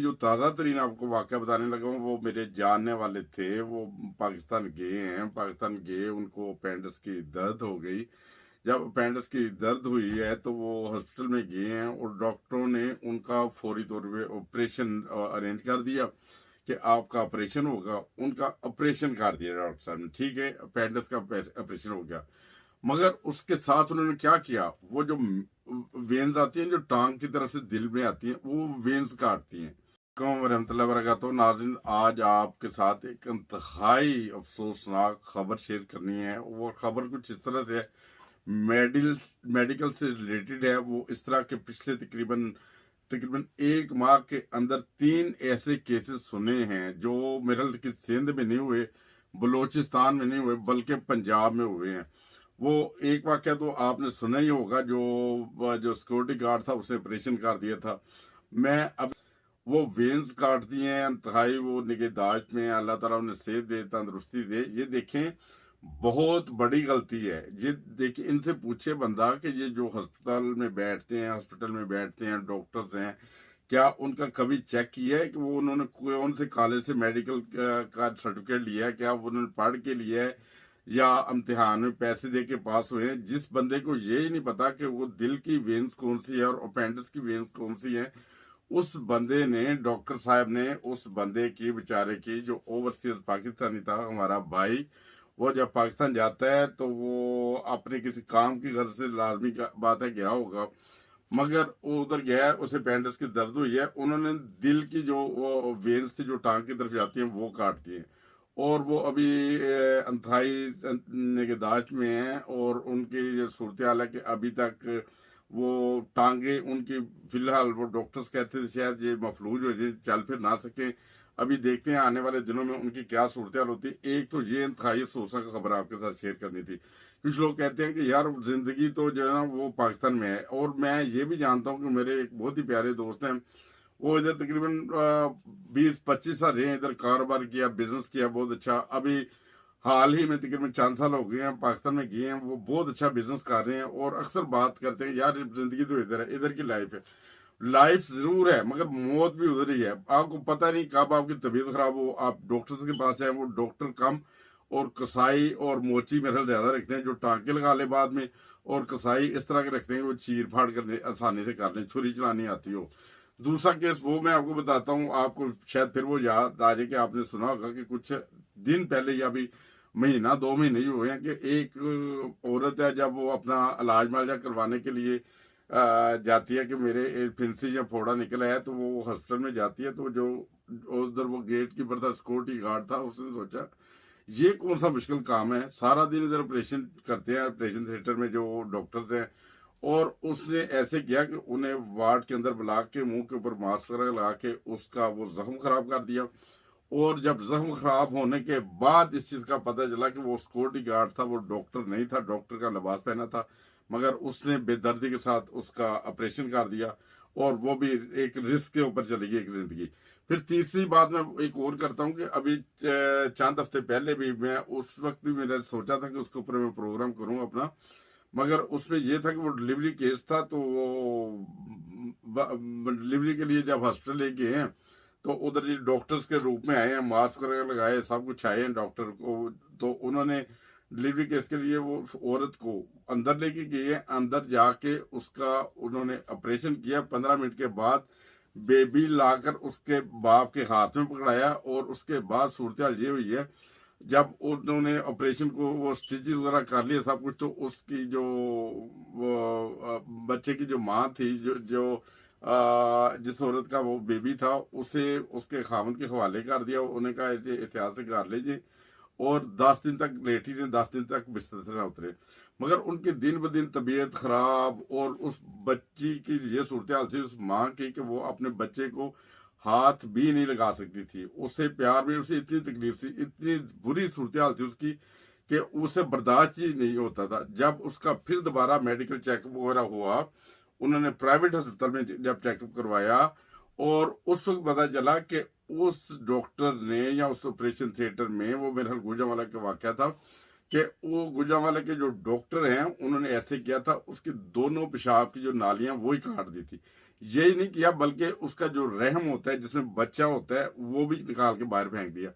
अभी जो ताज़ा तरीन आपको वाक़या बताने लगा हूँ वो मेरे जानने वाले थे। वो पाकिस्तान गए हैं, पाकिस्तान गए, उनको अपेंडिक्स की दर्द हो गई। जब अपेंडिक्स की दर्द हुई है तो वो हॉस्पिटल में गए हैं और डॉक्टरों ने उनका फौरी तौर पे ऑपरेशन अरेंज कर दिया कि आपका ऑपरेशन होगा। उनका ऑपरेशन कर दिया डॉक्टर साहब ने, ठीक है, अपेंडिक्स का ऑपरेशन हो गया। मगर उसके साथ उन्होंने क्या किया, वो जो वेन्स आती हैं जो टांग की तरफ से दिल में आती हैं, वो वेन्स काटती हैं। रहमतुल्लाहि व बरकातहू। नाज़रीन, आज आपके साथ एक इंतहाई अफसोसनाक खबर शेयर करनी है। वो खबर कुछ इस तरह से है, मेडिकल से रिलेटेड है। वो इस तरह के पिछले तकरीबन तकरीबन 1 माह के अंदर 3 ऐसे केसेस सुने हैं जो मेरे ख्याल कि सिंध में नहीं हुए, बलूचिस्तान में नहीं हुए, बल्कि पंजाब में हुए हैं। वो एक वाक़या तो आपने सुना ही होगा, जो सिक्योरिटी गार्ड था उसने ऑपरेशन कर दिया था। मैं अब वो वेन्स काट दिए हैं, इंतहाई वो निगहदाश्त में है। अल्लाह ताला उन्हें सेहत दे, तंदुरुस्ती दे। ये देखें, बहुत बड़ी गलती है ये। देखिए, इनसे पूछे बंदा कि ये जो हॉस्पिटल में बैठते हैं डॉक्टर्स हैं, क्या उनका कभी चेक किया है कि वो उन्होंने कौन से कॉलेज से मेडिकल का सर्टिफिकेट लिया है, क्या वो उन्होंने पढ़ के लिया है या इम्तिहान में पैसे दे के पास हुए हैं। जिस बंदे को ये ही नहीं पता कि वो दिल की वेन्स कौन सी है और अपेंडिक्स की वेन्स कौन सी है, उस बंदे ने, डॉक्टर साहब ने उस बंदे की, बेचारे की, जो ओवरसीज पाकिस्तानी था हमारा भाई, वो जब पाकिस्तान जाता है तो वो अपने किसी काम की गर्ज से, लाजमी बात है, गया होगा। मगर वो उधर गया, उसे अपेंडिक्स की दर्द हुई है, उन्होंने दिल की जो वो वेन्स थी जो टांग की तरफ जाती हैं वो काट दी हैं। और वो अभी अंतहाई निगहदाश्त में है और उनकी ये सूरत हाल है कि अभी तक वो टांगे उनकी, फिलहाल वो डॉक्टर्स कहते थे शायद ये मफलूज हो जाए, चल फिर ना सके। अभी देखते हैं आने वाले दिनों में उनकी क्या सूरत हाल होती है। एक तो ये इंतहाई अफसोसा का खबर आपके साथ शेयर करनी थी। कुछ लोग कहते हैं कि यार जिंदगी तो जो है ना वो पाकिस्तान में है, और मैं ये भी जानता हूँ कि मेरे एक बहुत ही प्यारे दोस्त हैं, वो इधर तकरीबन 20-25 साल रहे हैं, इधर कारोबार किया, बिजनेस किया बहुत अच्छा। अभी हाल ही में तकरीबन 4 साल हो गए हैं पाकिस्तान में गए हैं, वो बहुत अच्छा बिजनेस कर रहे हैं और अक्सर बात करते हैं, यार जिंदगी तो इधर है, इधर की लाइफ है। लाइफ जरूर है मगर मौत भी उधर ही है। आपको पता नहीं कब आपकी तबीयत खराब हो, आप डॉक्टर्स के पास जाए, वो डॉक्टर कम और कसाई और मोची मेरे ज्यादा रखते हैं जो टांके लगा ले बाद में, और कसाई इस तरह के रखते हैं वो चीर फाड़ कर आसानी से कर लें, छुरी चलानी आती हो। दूसरा केस वो मैं आपको बताता हूँ, आपको शायद फिर वो याद आ जाए कि आपने सुना होगा कि कुछ दिन पहले या अभी महीना 2 महीने ही हुए हैं कि एक औरत है, जब वो अपना इलाज मालजा करवाने के लिए जाती है कि मेरे फिंसी या फोड़ा निकला है, तो वो हॉस्पिटल में जाती है। तो जो उधर वो गेट कीपर था, सिक्योरिटी गार्ड था, उसने सोचा ये कौन सा मुश्किल काम है, सारा दिन इधर ऑपरेशन करते हैं ऑपरेशन थिएटर में जो डॉक्टर्स हैं। और उसने ऐसे किया कि उन्हें वार्ड के अंदर बुला के मुंह के ऊपर मास्क लगा के उसका वो जख्म खराब कर दिया। और जब जख्म खराब होने के बाद इस चीज का पता चला कि वो सिक्योरिटी गार्ड था, वो डॉक्टर नहीं था, डॉक्टर का लिबास पहना था, मगर उसने बेदर्दी के साथ उसका ऑपरेशन कर दिया और वो भी एक रिस्क के ऊपर चली गई एक जिंदगी। फिर तीसरी बात मैं एक और करता हूँ कि अभी चंद हफ्ते पहले भी मैं, उस वक्त भी मैंने सोचा था कि उसके ऊपर मैं प्रोग्राम करूँ अपना, मगर उसमें यह था कि वो डिलीवरी केस था। तो वो डिलीवरी के लिए जब हॉस्पिटल ले गए हैं तो उधर ये डॉक्टर्स के रूप में आए हैं, मास्क वगैरह लगाए, सब कुछ आए हैं डॉक्टर को। तो उन्होंने डिलीवरी केस के लिए वो औरत को अंदर लेके गए हैं, अंदर जाके उसका उन्होंने ऑपरेशन किया। 15 मिनट के बाद बेबी लाकर उसके बाप के हाथ में पकड़ाया और उसके बाद सूरत हाल ये हुई है, जब उन्होंने ऑपरेशन को वो स्टिचेस वगैरह कर लिए सब कुछ, तो उसकी जो वो बच्चे की जो माँ थी, जो जो जिस औरत का वो बेबी था, उसे उसके खामन के हवाले कर दिया। उन्हें कहा एहतियात से कर लीजिए, और 10 दिन तक लेटी रहे, 10 दिन तक बिस्तर से ना उतरे। मगर उनके दिन ब दिन तबीयत खराब, और उस बच्ची की ये सूरत हाल थी उस माँ की कि वो अपने बच्चे को हाथ भी नहीं लगा सकती थी, उससे प्यार भी, उसे इतनी तकलीफ थी, इतनी बुरी सूरत हाल थी उसकी कि उसे बर्दाश्त ही नहीं होता था। जब उसका फिर दोबारा मेडिकल चेकअप वगैरह हुआ, उन्होंने प्राइवेट हॉस्पिटल में जब चेकअप करवाया, और उस वक्त पता चला कि उस डॉक्टर ने, या उस ऑपरेशन थिएटर में, वो मेरे गुजरांवाला का वाकया था کہ وہ गुजरांवाला के जो डॉक्टर हैं उन्होंने ऐसे किया था, उसकी दोनों पेशाब की जो नालियां वो ही काट दी थी। यही नहीं किया बल्कि उसका जो रहम होता है जिसमें बच्चा होता है वो भी निकाल के बाहर फेंक दिया।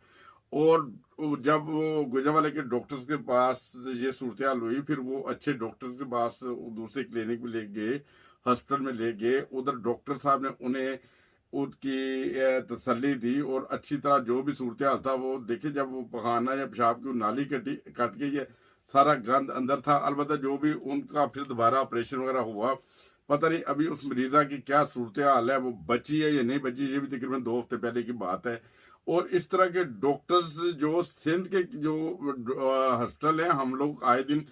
और जब वो गुजरांवाला के डॉक्टर्स के पास ये सूरत हाल हुई, फिर वो अच्छे डॉक्टर्स के पास दूसरे क्लिनिक में ले गए, हॉस्पिटल में ले गए। उधर डॉक्टर साहब ने उन्हें उनकी तसल्ली दी और अच्छी तरह जो भी सूरत हाल था वो देखे। जब वो पखाना या पेशाब की नाली कट गई है, सारा गंद अंदर था। अलबत्ता जो भी उनका फिर दोबारा ऑपरेशन वगैरह हुआ, पता नहीं अभी उस मरीजा की क्या सूरत हाल है, वो बची है या नहीं बची, ये भी तकरीबन 2 हफ्ते पहले की बात है। और इस तरह के डॉक्टर्स जो सिंध के जो हॉस्पिटल हैं, हम लोग आए दिन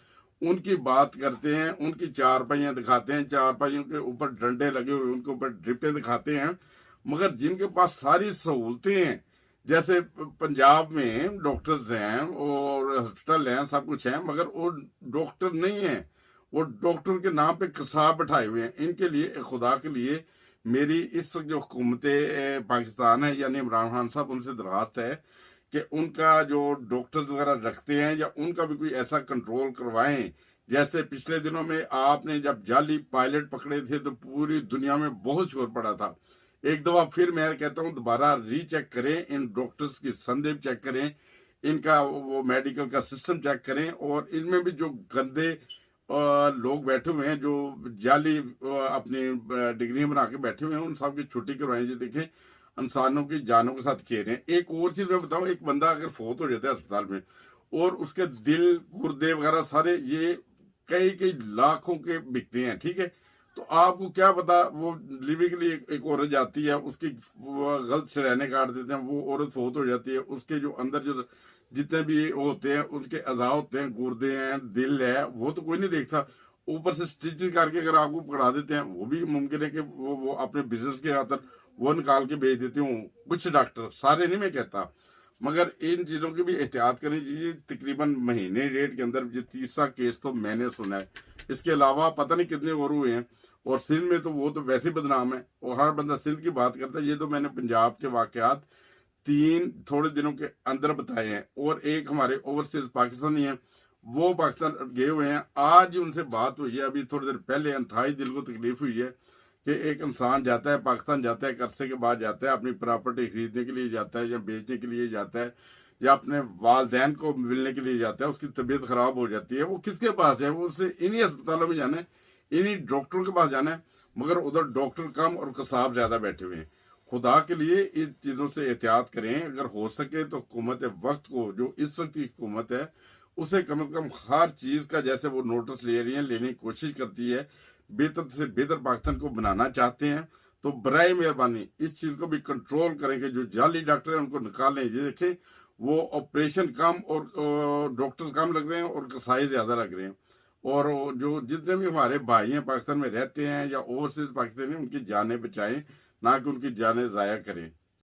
उनकी बात करते हैं, उनकी चारपाइयाँ दिखाते हैं, चारपाइयों के ऊपर डंडे लगे हुए उनके ऊपर ड्रिपें दिखाते हैं, मगर जिनके पास सारी सहूलतें हैं, जैसे पंजाब में डॉक्टर्स हैं और हॉस्पिटल हैं, सब कुछ है, मगर वो डॉक्टर नहीं है, वो डॉक्टर के नाम पे कसाब बैठाए हुए हैं। इनके लिए खुदा के लिए मेरी इस वक्त जो हुकूमत पाकिस्तान है यानी इमरान खान साहब, उनसे दरख्वास्त है कि उनका जो डॉक्टर्स वगैरह रखते हैं या उनका भी कोई ऐसा कंट्रोल करवाएं। जैसे पिछले दिनों में आपने जब जाली पायलट पकड़े थे तो पूरी दुनिया में बहुत शोर पड़ा था। एक दफा फिर मैं कहता हूँ दोबारा रीचेक करें, इन डॉक्टर्स की संदेह चेक करें, इनका वो मेडिकल का सिस्टम चेक करें, और इनमें भी जो गंदे लोग बैठे हुए हैं, जो जाली अपनी डिग्री बना के बैठे हुए हैं, उन सब की छुट्टी करवाएं। जी देखें, इंसानों की जानों के साथ खेल रहे हैं। एक और चीज मैं बताऊं, एक बंदा अगर फोत हो जाता है अस्पताल में और उसके दिल गुर्दे वगैरह सारे ये कई कई लाखों के बिकते हैं, ठीक है, तो आपको क्या पता, वो डिलीवरी के लिए एक औरत जाती है, उसकी गलत शरैने काट देते हैं, वो औरत फोत हो जाती है, उसके जो अंदर जो जितने भी होते हैं उनके अज़ा होते हैं, गुर्दे हैं, दिल है, वो तो कोई नहीं देखता। ऊपर से स्टिचिंग करके अगर आपको पकड़ा देते हैं, वो भी मुमकिन है कि वो अपने बिजनेस के खातर वो निकाल के भेज देते हूँ कुछ डॉक्टर, सारे नहीं मैं कहता, मगर इन चीज़ों की भी एहतियात करनी चाहिए। तकरीबन महीने डेढ़ के अंदर ये तीसरा केस तो मैंने सुना है, इसके अलावा पता नहीं कितने और हुए हैं। और सिंध में तो वो तो वैसे ही बदनाम है, और हर बंदा सिंध की बात करता है। ये तो मैंने पंजाब के वाकयात 3 थोड़े दिनों के अंदर बताए हैं। और एक हमारे ओवरसीज पाकिस्तानी हैं, वो पाकिस्तान गए हुए हैं, आज ही उनसे बात हुई है, अभी थोड़ी देर पहले। इंतहाई दिल को तकलीफ हुई है कि एक इंसान जाता है पाकिस्तान, जाता है, एक अरसे के बाद जाता है, अपनी प्रॉपर्टी खरीदने के लिए जाता है या बेचने के लिए जाता है या अपने वालदैन को मिलने के लिए जाता है, उसकी तबीयत खराब हो जाती है, वो किसके पास है, वो उससे इन्हीं अस्पतालों में जाना है, इन्हीं डॉक्टरों के पास जाना है, मगर उधर डॉक्टर कम और कसाब ज्यादा बैठे हुए हैं। खुदा के लिए इन चीज़ों से एहतियात करें। अगर हो सके तो हुकूमत वक्त को, जो इस वक्त की हुकूमत है, उसे कम से कम हर चीज़ का जैसे वो नोटिस ले रही है, लेने की कोशिश करती है, बेहतर से बेहतर पाकिस्तान को बनाना चाहते हैं, तो बराए मेहरबानी इस चीज़ को भी कंट्रोल करें कि जो जाली डॉक्टर हैं उनको निकालें। ये देखें, वो ऑपरेशन कम और डॉक्टर्स कम लग रहे हैं और कसाई ज़्यादा लग रहे हैं। और जो जितने भी हमारे भाई हैं पाकिस्तान में रहते हैं या ओवरसीज पाकिस्तानी, उनकी जानें बचाएं, ना कि उनकी जानें ज़ाया करें।